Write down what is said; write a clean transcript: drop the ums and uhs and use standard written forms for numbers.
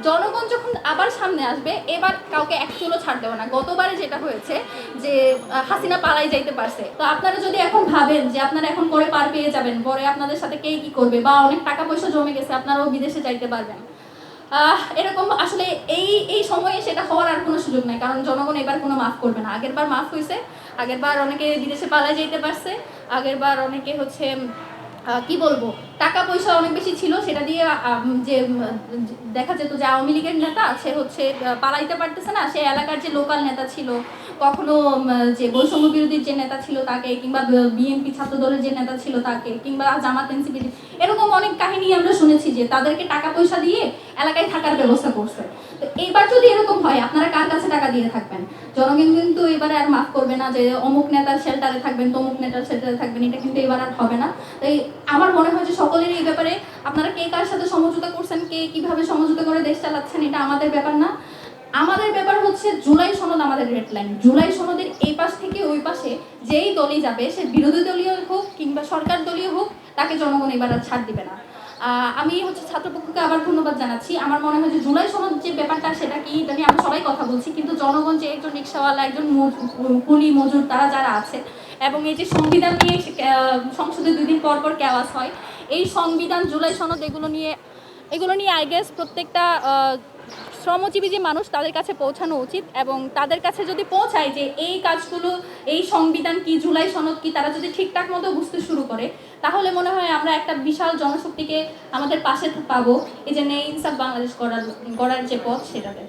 জনগণ যখন আবার সামনে আসবে এবার কাউকে এক চুলও ছাড় দেবো না। গতবারে যেটা হয়েছে যে হাসিনা পালাই যাইতে পারছে, তো আপনারা যদি এখন ভাবেন যে আপনারা এখন পরে পার পেয়ে যাবেন, পরে আপনাদের সাথে কে কি করবে, বা অনেক টাকা পয়সা জমে গেছে আপনারাও বিদেশে যাইতে পারবেন, এরকম আসলে এই এই সময়ে সেটা হওয়ার আর কোনো সুযোগ নাই। কারণ জনগণ এবার কোনো মাফ করবে না। আগের বার মাফ হয়েছে, আগের বার অনেকে বিদেশে পালাই যেতে পারছে, আগের বার অনেকে হচ্ছে কি বলবো টাকা পয়সা অনেক বেশি ছিল, সেটা দিয়ে যে দেখা যেত যে আওয়ামী লীগের নেতা সে হচ্ছে পালাইতে পারতেছে না, সে এলাকার যে লোকাল নেতা ছিল, কখনো যে বৈষম্য বিরোধীর যে নেতা ছিল তাকে, কিংবা বিএনপি ছাত্র দলের যে নেতা ছিল তাকে, কিংবা জামাত এনসিপি, এরকম অনেক কাহিনী আমরা শুনেছি যে তাদেরকে টাকা পয়সা দিয়ে এলাকায় থাকার ব্যবস্থা করছে। তো এইবার যদি এরকম হয় আপনারা কার কাছে টাকা দিয়ে থাকবেন? জনগণ কিন্তু এবারে আর মাফ করবে না যে অমুক নেতার শেল্টারে থাকবেন, তমুক নেতার শেল্টারে থাকবেন, এটা কিন্তু এবার আর হবে না। তাই আমার মনে হয় যে সকলের এই ব্যাপারে আপনারা কে কার সাথে সমঝোতা করছেন, কে কিভাবে সমঝোতা করে দেশ চালাচ্ছেন, এটা আমাদের ব্যাপার না। আমাদের ব্যাপার হচ্ছে জুলাই সনদ আমাদের রেড লাইন। জুলাই সনদের এই পাশ থেকে ওই পাশে যেই দলই যাবে, সে বিরোধী দলীয় হোক কিংবা সরকার দলীয় হোক, তাকে জনগণ এবার আর ছাড় দিবে না। আমি হচ্ছে ছাত্রপক্ষকে আবার ধন্যবাদ জানাচ্ছি। আমার মনে হয় যে জুলাই সনদ যে ব্যাপারটা সেটা কি, এটা নিয়ে আমরা সবাই কথা বলছি, কিন্তু জনগণ যে একজন রিক্সাওয়ালা, একজন কুলি মজুর, তারা যারা আছে, এবং এই যে সংবিধান নিয়ে সংসদে 2 দিন পর পর কেওয়াস হয়, এই সংবিধান জুলাই সনদ এগুলো নিয়ে আই গেস প্রত্যেকটা শ্রমজীবী যে মানুষ তাদের কাছে পৌঁছানো উচিত। এবং তাদের কাছে যদি পৌঁছায় যে এই কাজগুলো, এই সংবিধান কি, জুলাই সনদ কি, তারা যদি ঠিকঠাক মতো বুঝতে শুরু করে, তাহলে মনে হয় আমরা একটা বিশাল জনশক্তিকে আমাদের পাশে পাবো, এই যে ন্যায় ইনসাফ বাংলাদেশ গড়ার যে পথ সেটাতে।